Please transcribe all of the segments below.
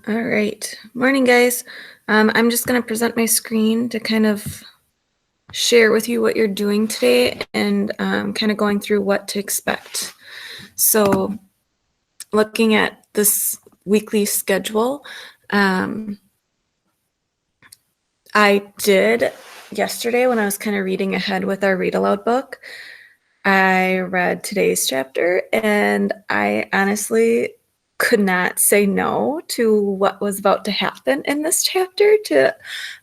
All right. Morning, guys. I'm just going to present my screen to kind of share with you what you're doing today and kind of going through what to expect. So, looking at this weekly schedule, I did yesterday when I was kind of reading ahead with our Read Aloud book. I read today's chapter and I honestly could not say no to what was about to happen in this chapter to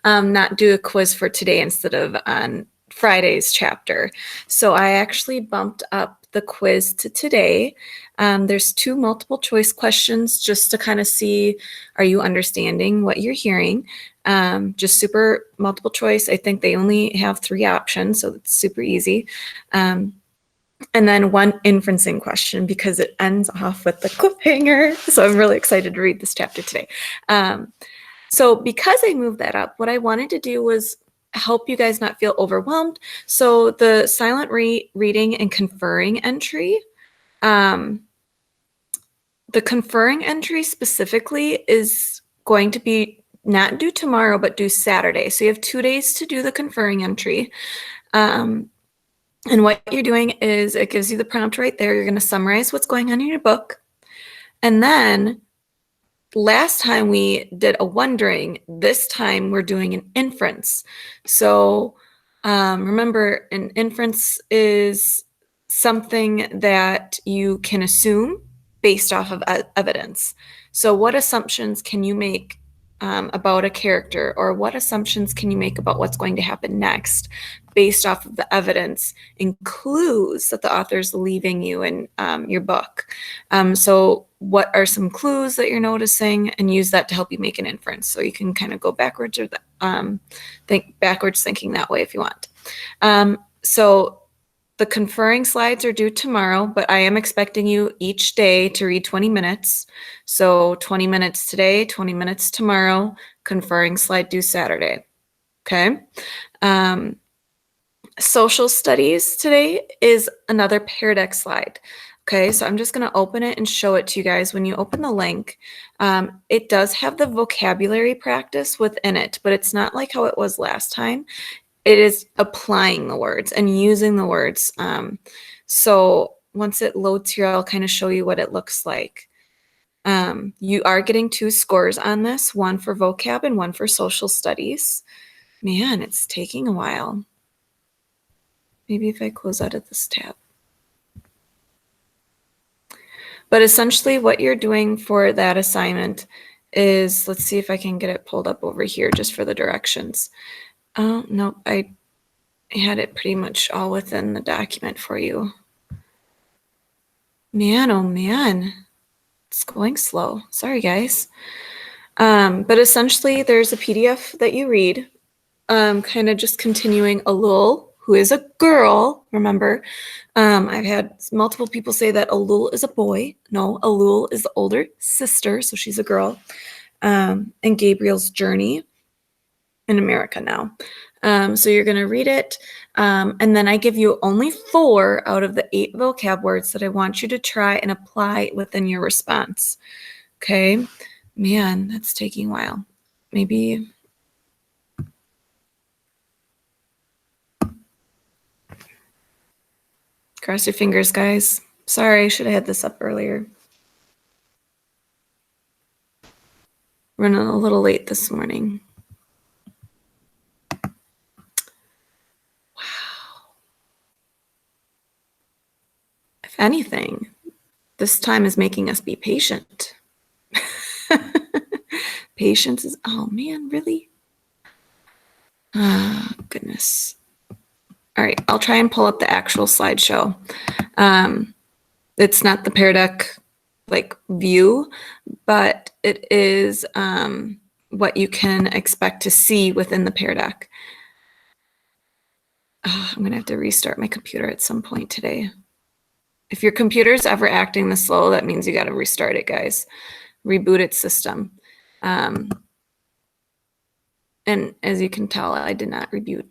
not do a quiz for today instead of on Friday's chapter. So I actually bumped up the quiz to today. There's 2 multiple choice questions just to kind of see, are you understanding what you're hearing? Just super multiple choice. I think they only have 3 options, so it's super easy. And then 1 inferencing question because it ends off with the cliffhanger. So I'm really excited to read this chapter today. So because I moved that up, what I wanted to do was help you guys not feel overwhelmed. So the silent reading and conferring entry, the conferring entry specifically is going to be not due tomorrow, but due Saturday. So you have 2 days to do the conferring entry. And what you're doing is it gives you the prompt right there. You're going to summarize what's going on in your book. And then last time we did a wondering, this time we're doing an inference. So remember, an inference is something that you can assume based off of evidence. So what assumptions can you make about a character, or what assumptions can you make about what's going to happen next based off of the evidence and clues that the author's leaving you in your book? So what are some clues that you're noticing, and use that to help you make an inference. So you can kind of go backwards or think backwards thinking that way if you want. So the conferring slides are due tomorrow, but I am expecting you each day to read 20 minutes. So 20 minutes today, 20 minutes tomorrow, conferring slide due Saturday. Okay. Social studies today is another Pear Deck slide. Okay, so I'm just going to open it and show it to you guys. When you open the link, it does have the vocabulary practice within it, but it's not like how it was last time. It is applying the words and using the words. So once it loads here, I'll kind of show you what it looks like. You are getting 2 scores on this, 1 for vocab and 1 for social studies. Man, it's taking a while. Maybe if I close out of this tab. But essentially what you're doing for that assignment is, let's see if I can get it pulled up over here just for the directions. Oh, no, I had it pretty much all within the document for you. Man, oh man, it's going slow. Sorry, guys. But essentially there's a PDF that you read, kind of just continuing Aloud, who is a girl, remember. I've had multiple people say that Aloud is a boy. No, Aloud is the older sister, so she's a girl. And Gabriel's journey in America now. So you're going to read it, and then I give you only 4 out of the 8 vocab words that I want you to try and apply within your response. Okay? Man, that's taking a while. Maybe... Cross your fingers, guys. Sorry, I should have had this up earlier. Running a little late this morning. Wow. If anything, this time is making us be patient. Patience is, oh man, really? Ah, goodness. All right, I'll try and pull up the actual slideshow. It's not the Pear Deck like view, but it is what you can expect to see within the Pear Deck. Oh, I'm gonna have to restart my computer at some point today. If your computer's ever acting this slow, that means you got to restart it, guys. Reboot its system. And as you can tell, I did not reboot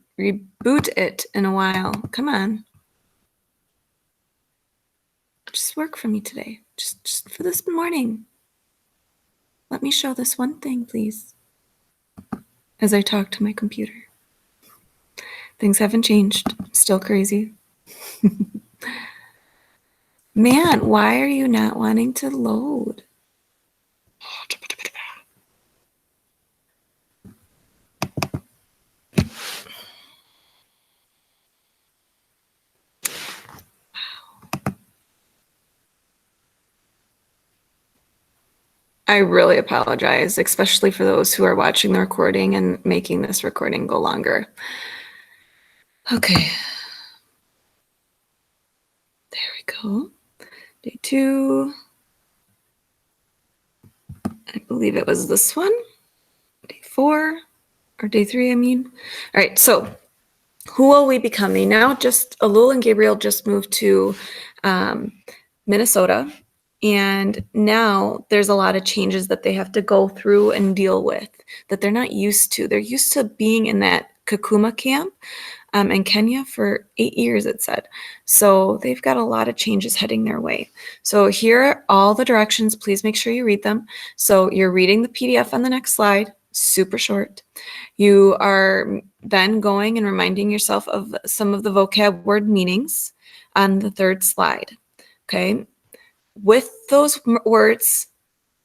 it in a while. Come on. Just work for me today. Just for this morning. Let me show this one thing, please, as I talk to my computer. Things haven't changed. Still crazy. Man, why are you not wanting to load? I really apologize, especially for those who are watching the recording and making this recording go longer. Okay. There we go. Day 2. I believe it was this one. Day 4, or day 3, I mean. All right, so who will we become? They now just, Aloud and Gabriel just moved to Minnesota. And now there's a lot of changes that they have to go through and deal with that they're not used to. They're used to being in that Kakuma camp in Kenya for 8 years, it said. So they've got a lot of changes heading their way. So here are all the directions. Please make sure you read them. So you're reading the PDF on the next slide, super short. You are then going and reminding yourself of some of the vocab word meanings on the third slide, okay? With those words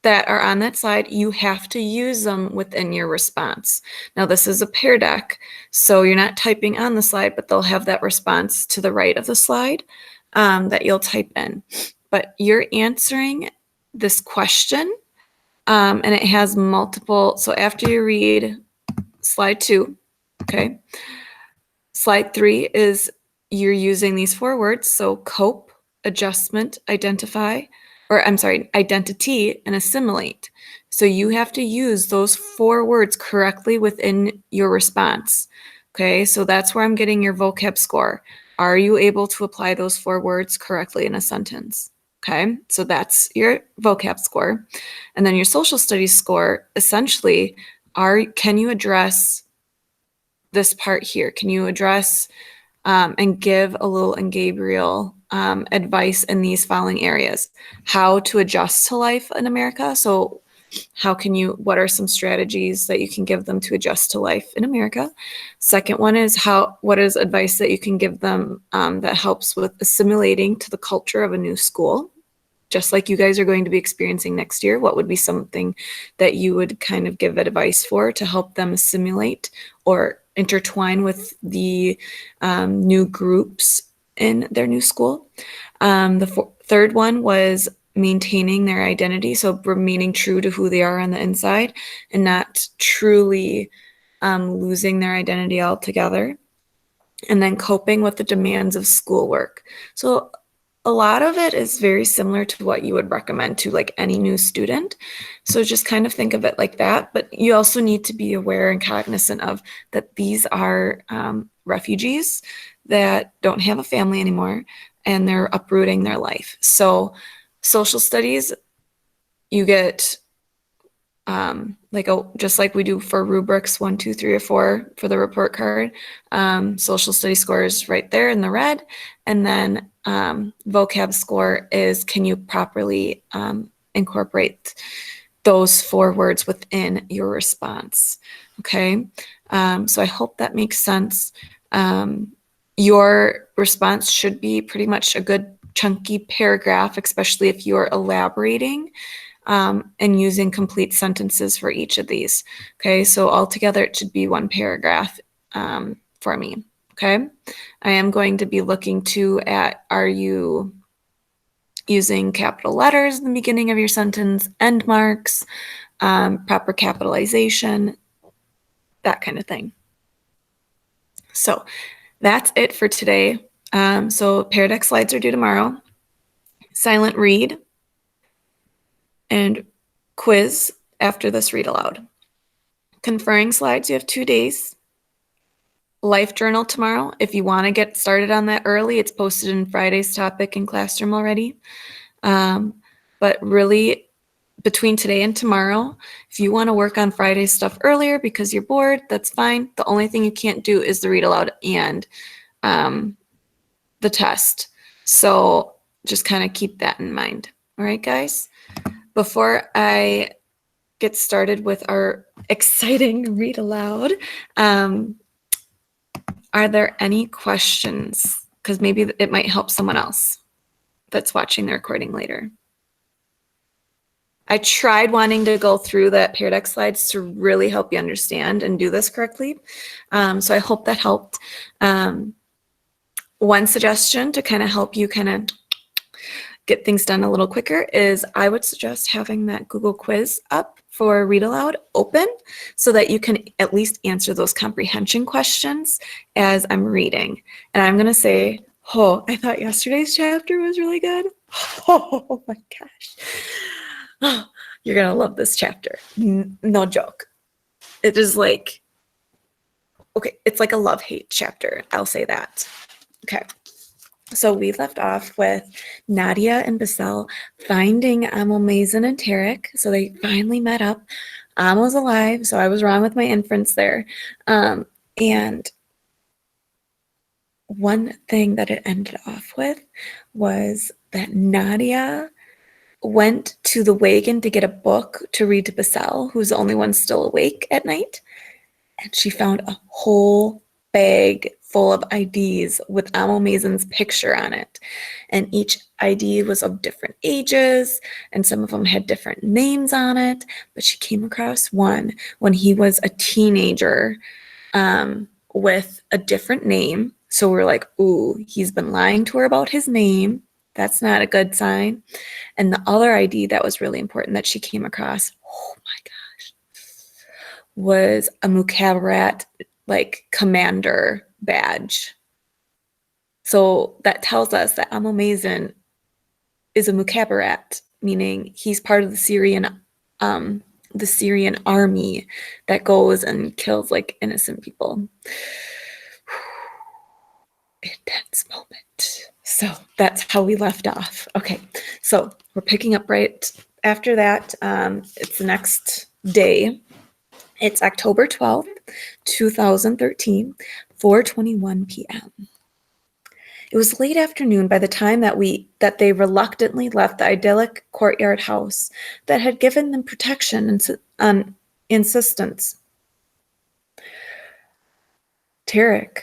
that are on that slide, you have to use them within your response. Now, this is a pair deck, so you're not typing on the slide, but they'll have that response to the right of the slide that you'll type in. But you're answering this question, and it has multiple. So after you read slide 2, okay, slide 3 is you're using these 4 words. So cope, adjustment, identify, or I'm sorry, identity, and assimilate. So you have to use those 4 words correctly within your response. Okay, so that's where I'm getting your vocab score. Are you able to apply those 4 words correctly in a sentence? Okay, so that's your vocab score. And then your social studies score, essentially, can you address this part here? Can you address and give Aloud and Gabriel advice in these following areas? How to adjust to life in America. So what are some strategies that you can give them to adjust to life in America? Second one is what is advice that you can give them that helps with assimilating to the culture of a new school? Just like you guys are going to be experiencing next year, what would be something that you would kind of give advice for to help them assimilate or intertwine with the new groups in their new school? The third one was maintaining their identity, so remaining true to who they are on the inside and not truly losing their identity altogether. And then coping with the demands of schoolwork. So a lot of it is very similar to what you would recommend to like any new student. So just kind of think of it like that. But you also need to be aware and cognizant of that these are refugees that don't have a family anymore and they're uprooting their life. So social studies, you get just like we do for rubrics 1, 2, 3, or 4 for the report card. Social study score is right there in the red. And then vocab score is, can you properly incorporate those 4 words within your response? Okay, so I hope that makes sense. Your response should be pretty much a good chunky paragraph, especially if you're elaborating and using complete sentences for each of these. Okay, so altogether it should be 1 paragraph for me. Okay, I am going to be looking at, are you using capital letters in the beginning of your sentence, end marks, proper capitalization, that kind of thing. So that's it for today. So Pear Deck slides are due tomorrow. Silent read and quiz after this read aloud. Conferring slides, you have 2 days. Life journal tomorrow. If you want to get started on that early, it's posted in Friday's topic in Classroom already. But really, between today and tomorrow, if you want to work on Friday's stuff earlier because you're bored, that's fine. The only thing you can't do is the read aloud and the test. So just kind of keep that in mind. All right, guys? Before I get started with our exciting read aloud, are there any questions? Because maybe it might help someone else that's watching the recording later. I tried wanting to go through that Pear Deck slides to really help you understand and do this correctly. So I hope that helped. One suggestion to kind of help you kind of get things done a little quicker is I would suggest having that Google quiz up for Read Aloud open so that you can at least answer those comprehension questions as I'm reading. And I'm going to say, oh, I thought yesterday's chapter was really good. Oh my gosh. Oh, you're going to love this chapter. No joke. It is like, okay, it's like a love-hate chapter. I'll say that. Okay. So we left off with Nadia and Basel finding Amo, Mazen, and Tarek. So they finally met up. Amo's alive, so I was wrong with my inference there. And one thing that it ended off with was that Nadia went to the wagon to get a book to read to Basel, who's the only one still awake at night. And she found a whole bag full of IDs with Amo Mazen's picture on it. And each ID was of different ages, and some of them had different names on it. But she came across one when he was a teenager with a different name. So we're like, ooh, he's been lying to her about his name. That's not a good sign. And the other ID that was really important that she came across, oh my gosh, was a Mukhabarat like commander badge. So that tells us that Amo Mazen is a Mukhabarat, meaning he's part of the Syrian army that goes and kills like innocent people. Intense moment. So that's how we left off. Okay, so we're picking up right after that. It's the next day. It's October 12th, 2013, 4:21 p.m. It was late afternoon by the time that they reluctantly left the idyllic courtyard house that had given them protection and insistence. Tarek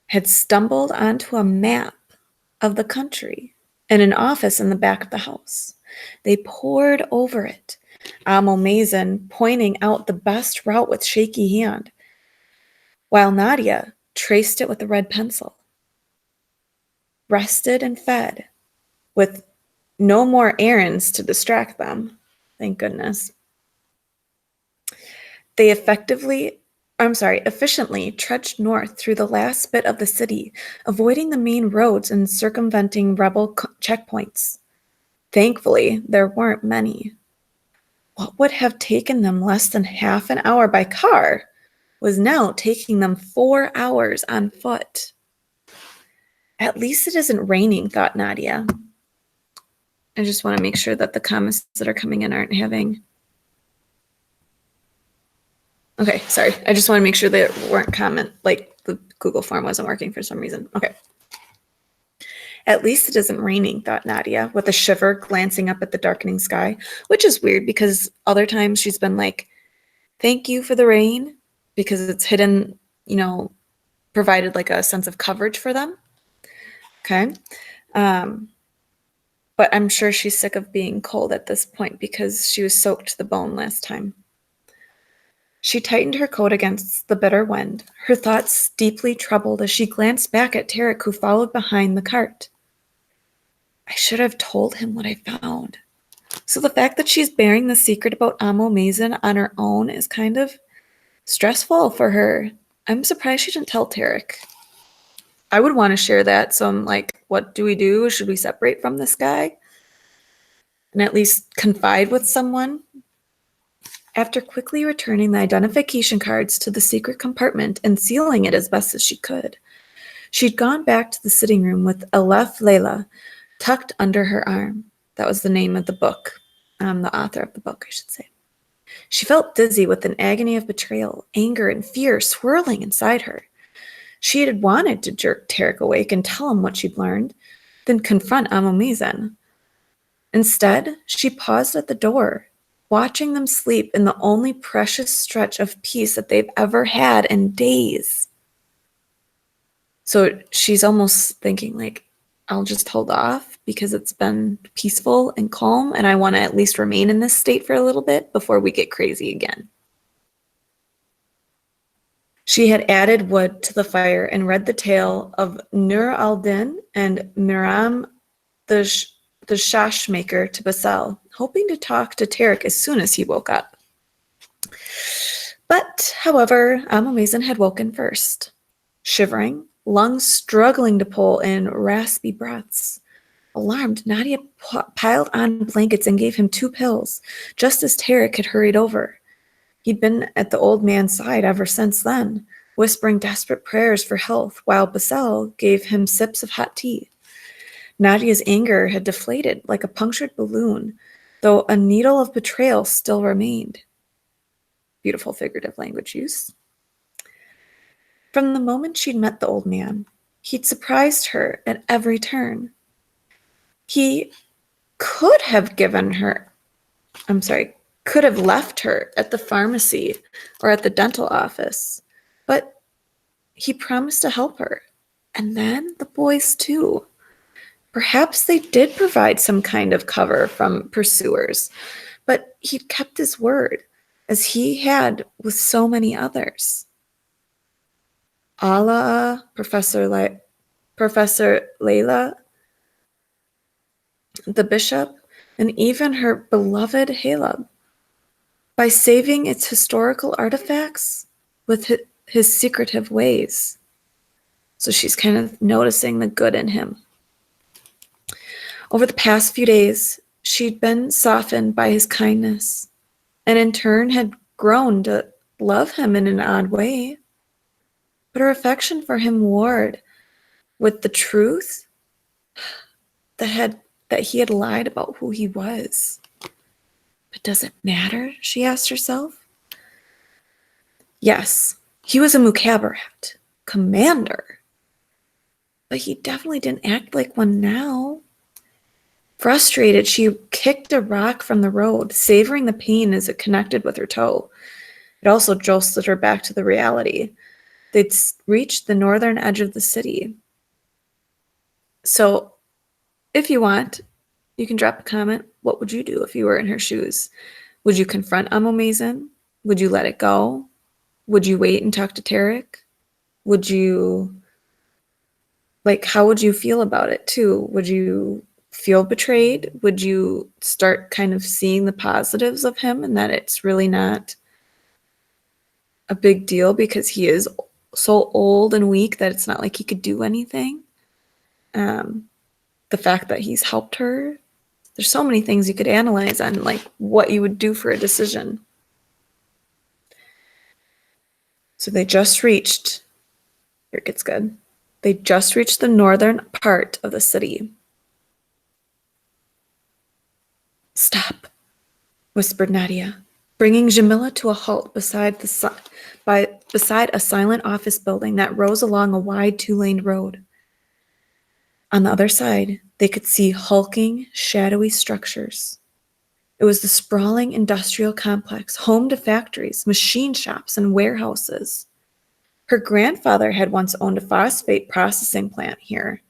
had stumbled onto a map of the country in an office in the back of the house. They pored over it, Amo Mazen pointing out the best route with shaky hand, while Nadia traced it with a red pencil. Rested and fed, with no more errands to distract them, thank goodness. They efficiently trudged north through the last bit of the city, avoiding the main roads and circumventing rebel checkpoints. Thankfully, there weren't many. What would have taken them less than half an hour by car was now taking them 4 hours on foot. At least it isn't raining, thought Nadia. I just want to make sure that the comments that are coming in aren't having... Okay, sorry. I just want to make sure there weren't like the Google form wasn't working for some reason. Okay. At least it isn't raining, thought Nadia, with a shiver glancing up at the darkening sky, which is weird because other times she's been like, thank you for the rain, because it's hidden, provided like a sense of coverage for them. Okay. But I'm sure she's sick of being cold at this point because she was soaked to the bone last time. She tightened her coat against the bitter wind, her thoughts deeply troubled as she glanced back at Tarek, who followed behind the cart. I should have told him what I found. So the fact that she's bearing the secret about Amo Mazen on her own is kind of stressful for her. I'm surprised she didn't tell Tarek. I would want to share that. So I'm like, what do we do? Should we separate from this guy and at least confide with someone? After quickly returning the identification cards to the secret compartment and sealing it as best as she could, she'd gone back to the sitting room with Aleph Layla tucked under her arm. That was the name of the book, the author of the book, I should say. She felt dizzy with an agony of betrayal, anger, and fear swirling inside her. She had wanted to jerk Tarek awake and tell him what she'd learned, then confront Amo Mazen. Instead, she paused at the door watching them sleep in the only precious stretch of peace that they've ever had in days. So she's almost thinking, like, I'll just hold off because it's been peaceful and calm, and I want to at least remain in this state for a little bit before we get crazy again. She had added wood to the fire and read the tale of Nur al-Din and Miram the shashmaker to Basel, hoping to talk to Tarek as soon as he woke up. But, however, Amamazin had woken first. Shivering, lungs struggling to pull in raspy breaths. Alarmed, Nadia piled on blankets and gave him 2 pills, just as Tarek had hurried over. He'd been at the old man's side ever since then, whispering desperate prayers for health, while Basel gave him sips of hot tea. Nadia's anger had deflated like a punctured balloon, though a needle of betrayal still remained. Beautiful figurative language use. From the moment she'd met the old man, he'd surprised her at every turn. He could have left her at the pharmacy or at the dental office, but he promised to help her. And then the boys, too. Perhaps they did provide some kind of cover from pursuers, but he'd kept his word, as he had with so many others. Allah, Professor Layla, the bishop, and even her beloved Halab, by saving its historical artifacts with his secretive ways. So she's kind of noticing the good in him. Over the past few days, she'd been softened by his kindness, and in turn had grown to love him in an odd way. But her affection for him warred with the truth that he had lied about who he was. But does it matter? She asked herself. Yes, he was a Mukhabarat, commander, but he definitely didn't act like one now. Frustrated, she kicked a rock from the road, savoring the pain as it connected with her toe. It also jostled her back to the reality. They'd reached the northern edge of the city. So, if you want, you can drop a comment. What would you do if you were in her shoes? Would you confront Amamazin? Would you let it go? Would you wait and talk to Tarek? Would you, how would you feel about it too? Would you feel betrayed? Would you start kind of seeing the positives of him and that it's really not a big deal because he is so old and weak that it's not like he could do anything? The fact that he's helped her, there's so many things you could analyze on what you would do for a decision. So they just reached, here it gets good. They just reached the northern part of the city. Stop, whispered Nadia, bringing Jamila to a halt beside a silent office building that rose along a wide 2-laned road. On the other side, they could see hulking, shadowy structures. It was the sprawling industrial complex, home to factories, machine shops, and warehouses. Her grandfather had once owned a phosphate processing plant here.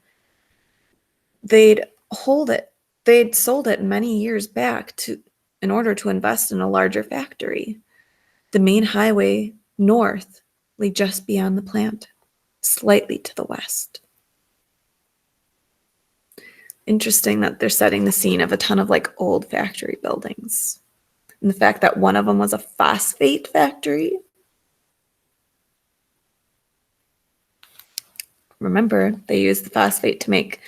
They'd sold it many years back in order to invest in a larger factory. The main highway north lay just beyond the plant, slightly to the west. Interesting that they're setting the scene of a ton of old factory buildings. And the fact that one of them was a phosphate factory. Remember, they used the phosphate to make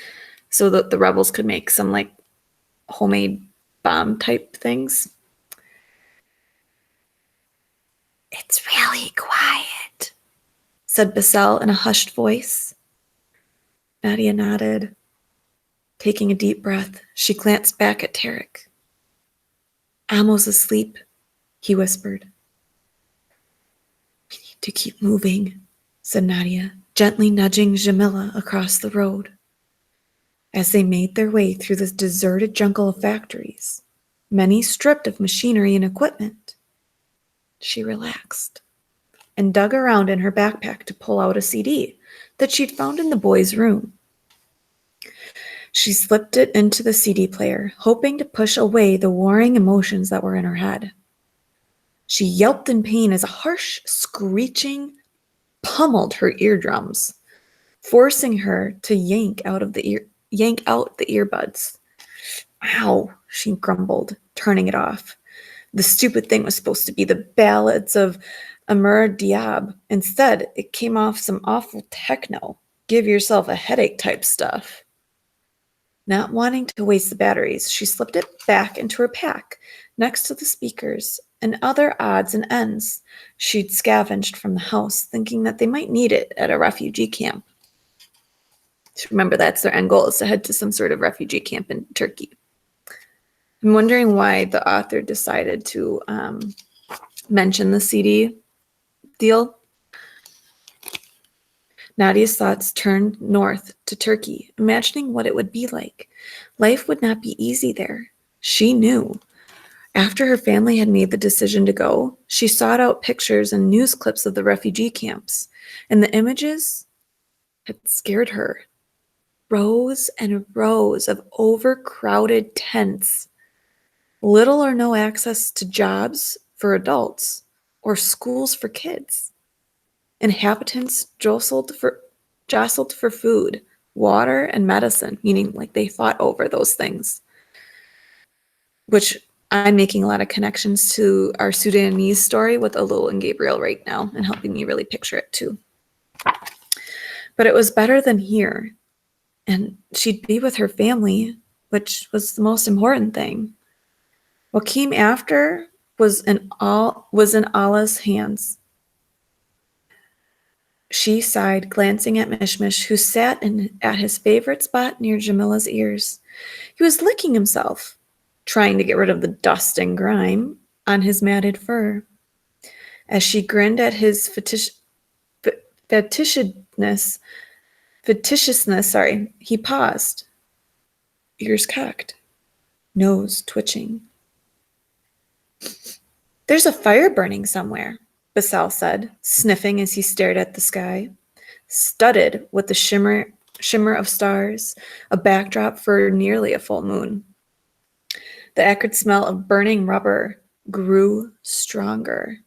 so that the rebels could make some homemade bomb type things. It's really quiet, said Basel in a hushed voice. Nadia nodded. Taking a deep breath, she glanced back at Tarek. Amo's asleep, he whispered. We need to keep moving, said Nadia, gently nudging Jamila across the road. As they made their way through this deserted jungle of factories, many stripped of machinery and equipment. She relaxed and dug around in her backpack to pull out a CD that she'd found in the boys' room. She slipped it into the CD player, hoping to push away the warring emotions that were in her head. She yelped in pain as a harsh screeching pummeled her eardrums, forcing her to yank out the earbuds. Ow, she grumbled, turning it off. The stupid thing was supposed to be the ballads of Amr Diab. Instead, it came off some awful techno, give yourself a headache type stuff. Not wanting to waste the batteries, she slipped it back into her pack, next to the speakers and other odds and ends she'd scavenged from the house, thinking that they might need it at a refugee camp. Remember, that's their end goal, is to head to some sort of refugee camp in Turkey. I'm wondering why the author decided to mention the CD deal. Nadia's thoughts turned north to Turkey, imagining what it would be like. Life would not be easy there. She knew. After her family had made the decision to go, she sought out pictures and news clips of the refugee camps, and the images had scared her. Rows and rows of overcrowded tents, little or no access to jobs for adults or schools for kids. Inhabitants jostled for food, water, and medicine, meaning like they fought over those things. Which I'm making a lot of connections to our Sudanese story with Aloud and Gabriel right now and helping me really picture it too. But it was better than here. And she'd be with her family, which was the most important thing. What came after was in Allah's hands. She sighed, glancing at Mishmish, who sat at his favorite spot near Jamila's ears. He was licking himself, trying to get rid of the dust and grime on his matted fur. As she grinned at his fetishishness, he paused, ears cocked, nose twitching. There's a fire burning somewhere, Basal said, sniffing as he stared at the sky, studded with the shimmer of stars, a backdrop for nearly a full moon. The acrid smell of burning rubber grew stronger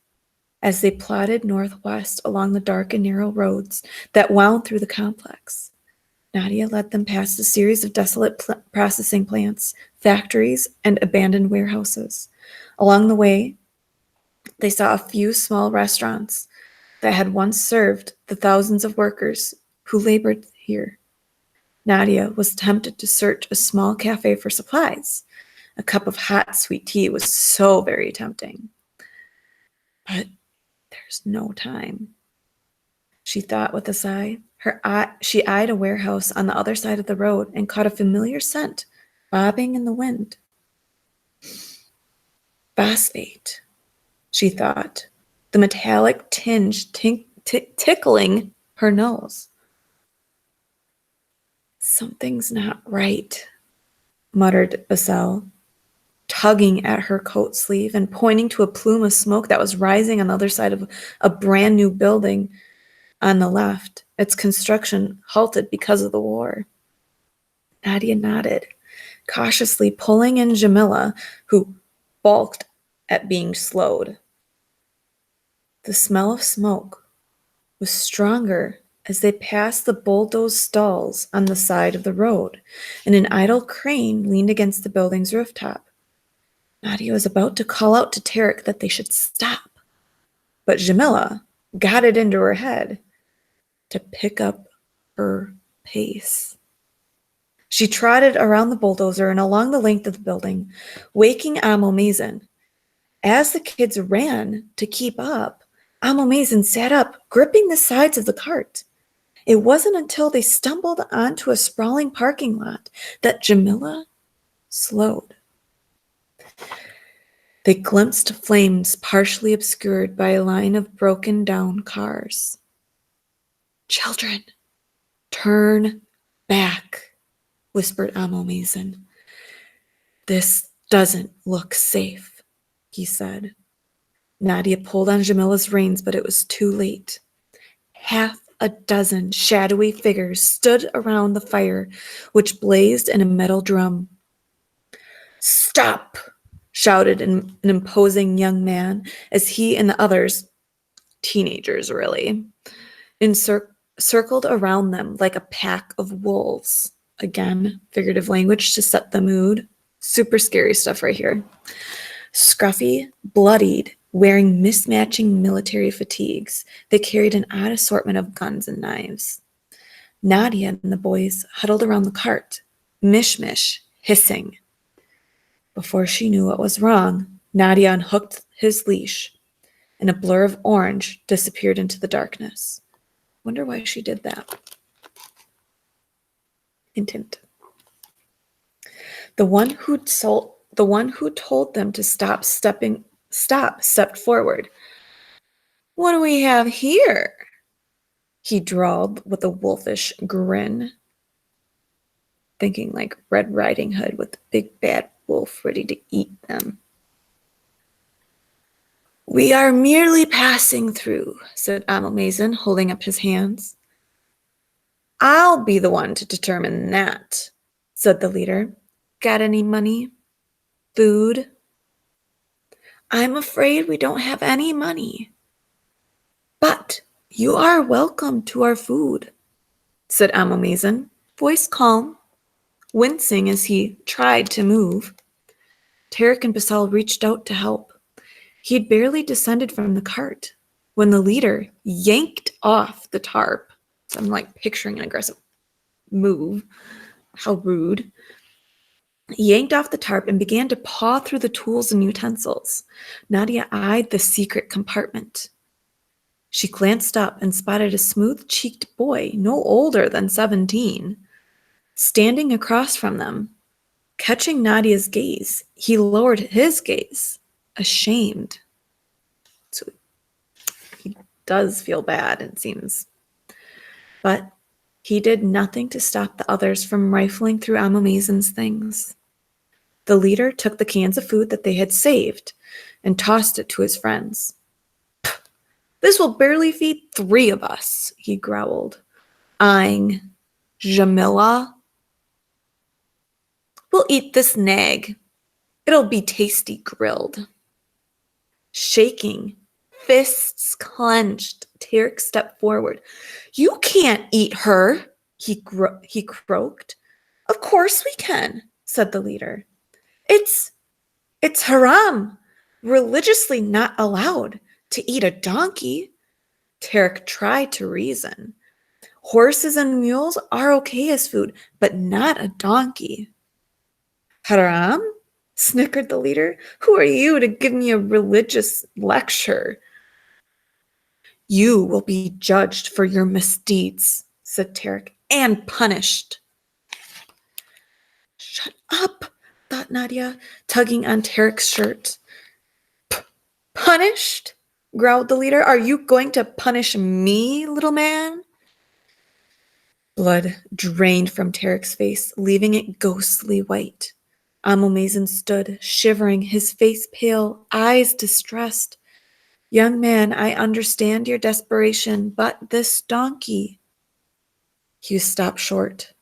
as they plodded northwest along the dark and narrow roads that wound through the complex. Nadia led them past a series of desolate processing plants, factories, and abandoned warehouses. Along the way, they saw a few small restaurants that had once served the thousands of workers who labored here. Nadia was tempted to search a small cafe for supplies. A cup of hot, sweet tea was so very tempting. But there's no time, she thought with a sigh. She eyed a warehouse on the other side of the road and caught a familiar scent bobbing in the wind. Phosphate, she thought, the metallic tinge tickling her nose. Something's not right, muttered Basel, tugging at her coat sleeve and pointing to a plume of smoke that was rising on the other side of a brand new building on the left, its construction halted because of the war. Nadia nodded, cautiously pulling in Jamila, who balked at being slowed. The smell of smoke was stronger as they passed the bulldozed stalls on the side of the road, and an idle crane leaned against the building's rooftop. Nadia was about to call out to Tarek that they should stop, but Jamila got it into her head to pick up her pace. She trotted around the bulldozer and along the length of the building, waking Amo Mazen. As the kids ran to keep up, Amo Mazen sat up, gripping the sides of the cart. It wasn't until they stumbled onto a sprawling parking lot that Jamila slowed. They glimpsed flames partially obscured by a line of broken down cars. Children, turn back, whispered Amo Mazen. This Doesn't look safe, he said. Nadia pulled on Jamila's reins, but it was too late. Half a dozen shadowy figures stood around the fire, which blazed in a metal drum. Stop! Shouted an imposing young man as he and the others, teenagers really, circled around them like a pack of wolves. Again, figurative language to set the mood. Super scary stuff right here. Scruffy, bloodied, wearing mismatching military fatigues, they carried an odd assortment of guns and knives. Nadia and the boys huddled around the cart, mish-mish, hissing. Before she knew what was wrong, Nadia unhooked his leash, and a blur of orange disappeared into the darkness. Wonder why she did that. Hint, hint. The one who told them to stop stepped forward. What do we have here? He drawled with a wolfish grin, thinking like Red Riding Hood with the big bad wolf ready to eat them. We are merely passing through, said Amelmazen, holding up his hands. I'll be the one to determine that, said the leader. Got any money? Food? I'm afraid we don't have any money. But you are welcome to our food, said Amelmazen, voice calm, wincing as he tried to move. Tarek and Basal reached out to help. He had barely descended from the cart when the leader yanked off the tarp. So I'm like picturing an aggressive move. How rude. He yanked off the tarp and began to paw through the tools and utensils. Nadia eyed the secret compartment. She glanced up and spotted a smooth-cheeked boy, no older than 17, standing across from them. Catching Nadia's gaze, he lowered his gaze, ashamed. So he does feel bad, it seems. But he did nothing to stop the others from rifling through Amelmazen's things. The leader took the cans of food that they had saved and tossed it to his friends. This will barely feed 3 of us, he growled, eyeing Jamila. We'll eat this nag. It'll be tasty grilled. Shaking, fists clenched, Tarek stepped forward. You can't eat her, he croaked. Of course we can, said the leader. It's haram, religiously not allowed to eat a donkey. Tarek tried to reason. Horses and mules are okay as food, but not a donkey. Haram? Snickered the leader. Who are you to give me a religious lecture? You will be judged for your misdeeds, said Tarek, and punished. Shut up, thought Nadia, tugging on Tarek's shirt. Punished? Growled the leader. Are you going to punish me, little man? Blood drained from Tarek's face, leaving it ghostly white. Amelmazen stood, shivering, his face pale, eyes distressed. Young man, I understand your desperation, but this donkey. He stopped short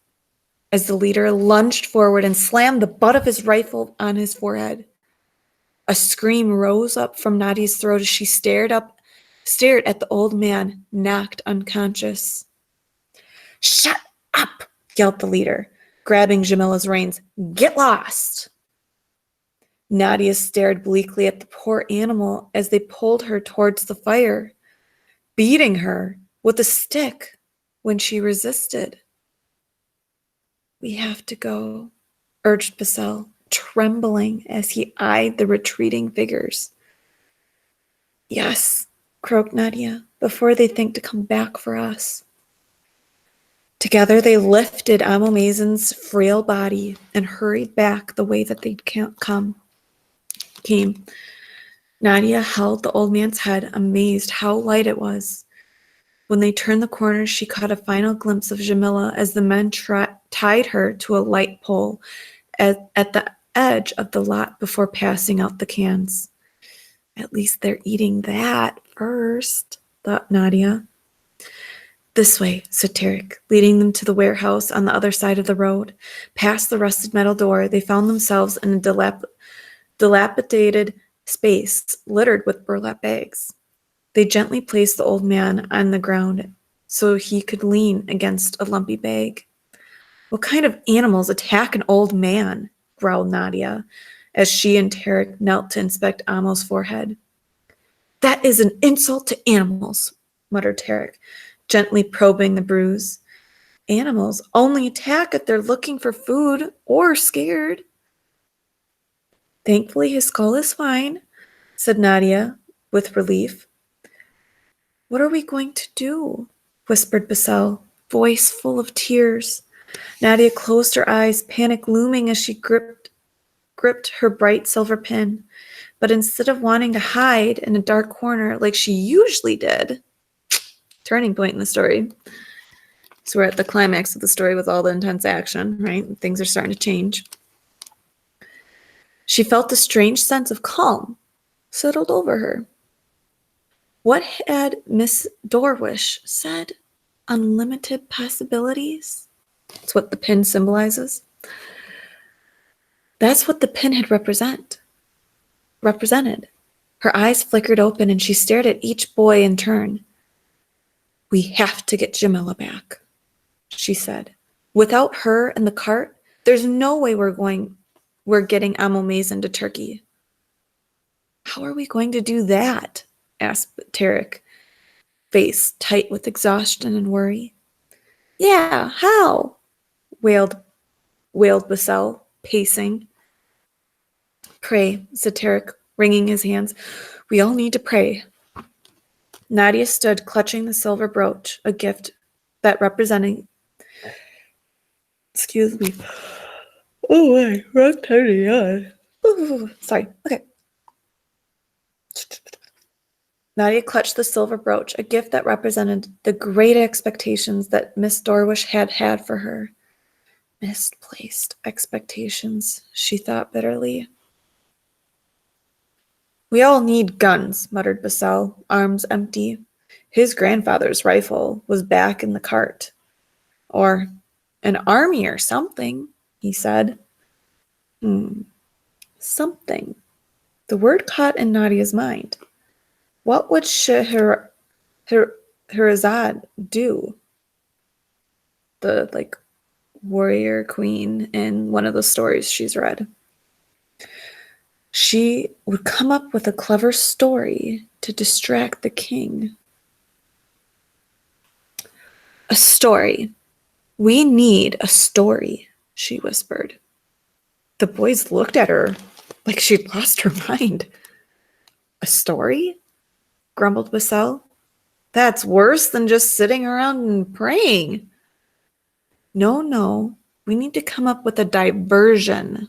as the leader lunged forward and slammed the butt of his rifle on his forehead. A scream rose up from Nadia's throat as she stared at the old man, knocked unconscious. Shut up, yelled the leader, grabbing Jamila's reins. Get lost! Nadia stared bleakly at the poor animal as they pulled her towards the fire, beating her with a stick when she resisted. We have to go, urged Basal, trembling as he eyed the retreating figures. Yes, croaked Nadia, before they think to come back for us. Together they lifted Amelmazen's frail body and hurried back the way that they'd came. Nadia held the old man's head, amazed how light it was. When they turned the corner, she caught a final glimpse of Jamila as the men tied her to a light pole at the edge of the lot before passing out the cans. At least they're eating that first, thought Nadia. This way, said Tarek, leading them to the warehouse on the other side of the road. Past the rusted metal door, they found themselves in a dilapidated space littered with burlap bags. They gently placed the old man on the ground so he could lean against a lumpy bag. What kind of animals attack an old man? Growled Nadia, as she and Tarek knelt to inspect Amo's forehead. That is an insult to animals, muttered Tarek, gently probing the bruise. Animals only attack if they're looking for food or scared. Thankfully, his skull is fine, said Nadia with relief. What are we going to do? Whispered Basel, voice full of tears. Nadia closed her eyes, panic looming as she gripped her bright silver pin. But instead of wanting to hide in a dark corner like she usually did, turning point in the story. So we're at the climax of the story with all the intense action, right? Things are starting to change. She felt a strange sense of calm settled over her. What had Miss Dorwish said? Unlimited possibilities? That's what the pin symbolizes. That's what the pin had represented. Her eyes flickered open and she stared at each boy in turn. We have to get Jamila back, she said. Without her and the cart, there's no way we're getting Amo Mason to Turkey. How are we going to do that? Asked Tarek, face tight with exhaustion and worry. Yeah, how? wailed Basel, pacing. Pray, said Tarek, wringing his hands. We all need to pray. Nadia stood clutching the silver brooch, a gift that representing... Excuse me. Oh, my, wrong time to yawn. Ooh, sorry, okay. Nadia clutched the silver brooch, a gift that represented the great expectations that Miss Dorwish had for her. Misplaced expectations, she thought bitterly. We all need guns, muttered Basel, arms empty. His grandfather's rifle was back in the cart. Or an army or something, he said. Something. The word caught in Nadia's mind. What would Scheherazade do? The, warrior queen in one of the stories she's read. She would come up with a clever story to distract the king. A story. We need a story, she whispered. The boys looked at her like she'd lost her mind. A story? Grumbled Basel. That's worse than just sitting around and praying. No, we need to come up with a diversion,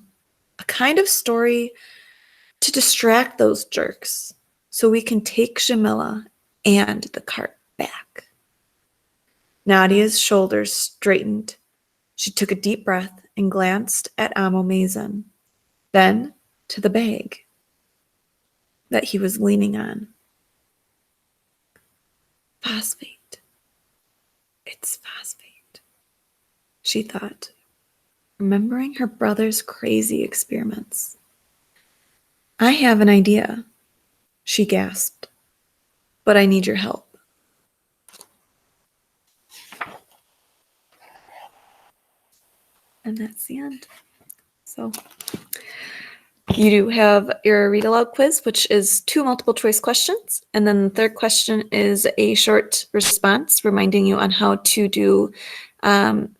a kind of story to distract those jerks so we can take Jamila and the cart back. Nadia's shoulders straightened. She took a deep breath and glanced at Amo Mason, then to the bag that he was leaning on. Phosphate. It's phosphate, she thought, remembering her brother's crazy experiments. I have an idea, she gasped, but I need your help. And that's the end. So you do have your read aloud quiz, which is 2 multiple choice questions. And then the third question is a short response reminding you on how to do an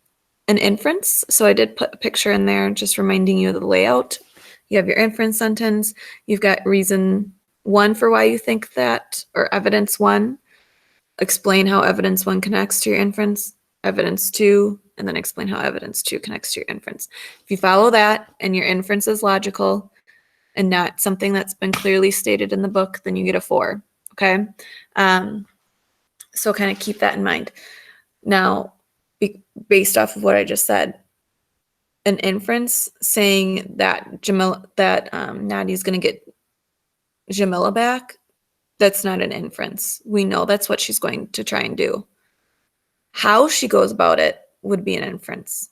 inference. So I did put a picture in there just reminding you of the layout. You have your inference sentence. You've got reason 1 for why you think that, or evidence 1. Explain how evidence 1 connects to your inference. Evidence 2, and then explain how evidence 2 connects to your inference. If you follow that and your inference is logical and not something that's been clearly stated in the book, then you get a 4, okay? So kind of keep that in mind. Now, based off of what I just said, an inference saying that Nadia's going to get Jamila back, that's not an inference. We know that's what she's going to try and do. How she goes about it would be an inference.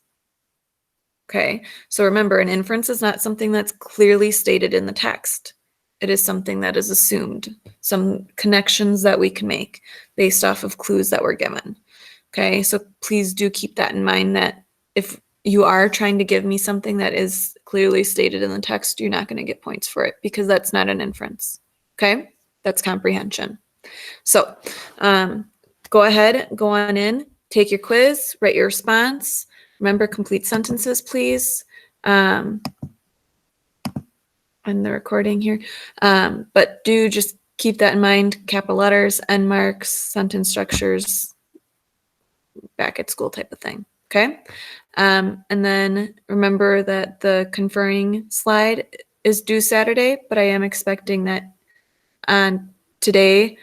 Okay, so remember, an inference is not something that's clearly stated in the text. It is something that is assumed, some connections that we can make based off of clues that we're given. Okay, so please do keep that in mind, that if you are trying to give me something that is clearly stated in the text, you're not going to get points for it, because that's not an inference. Okay, that's comprehension. So go ahead, go on in, take your quiz, write your response. Remember, complete sentences, please. On the recording here. But do just keep that in mind, capital letters, end marks, sentence structures, back at school type of thing. Okay. And then remember that the conferring slide is due Saturday, but I am expecting that on today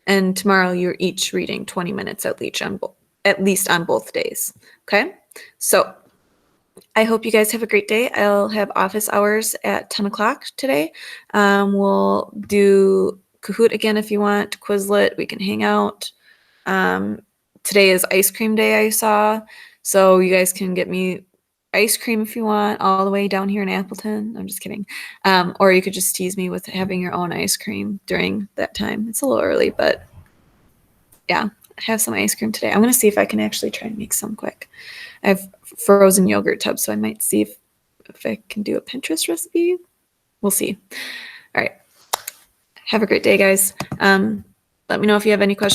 and tomorrow you're each reading 20 minutes at least on both days. Okay. So I hope you guys have a great day. I'll have office hours at 10 o'clock today. We'll do Kahoot again if you want, Quizlet, we can hang out. Today is ice cream day, I saw. So you guys can get me ice cream if you want, all the way down here in Appleton. I'm just kidding. Or you could just tease me with having your own ice cream during that time. It's a little early, but yeah, have some ice cream today. I'm going to see if I can actually try and make some quick. I have frozen yogurt tubs, so I might see if I can do a Pinterest recipe. We'll see. All right. Have a great day, guys. Let me know if you have any questions.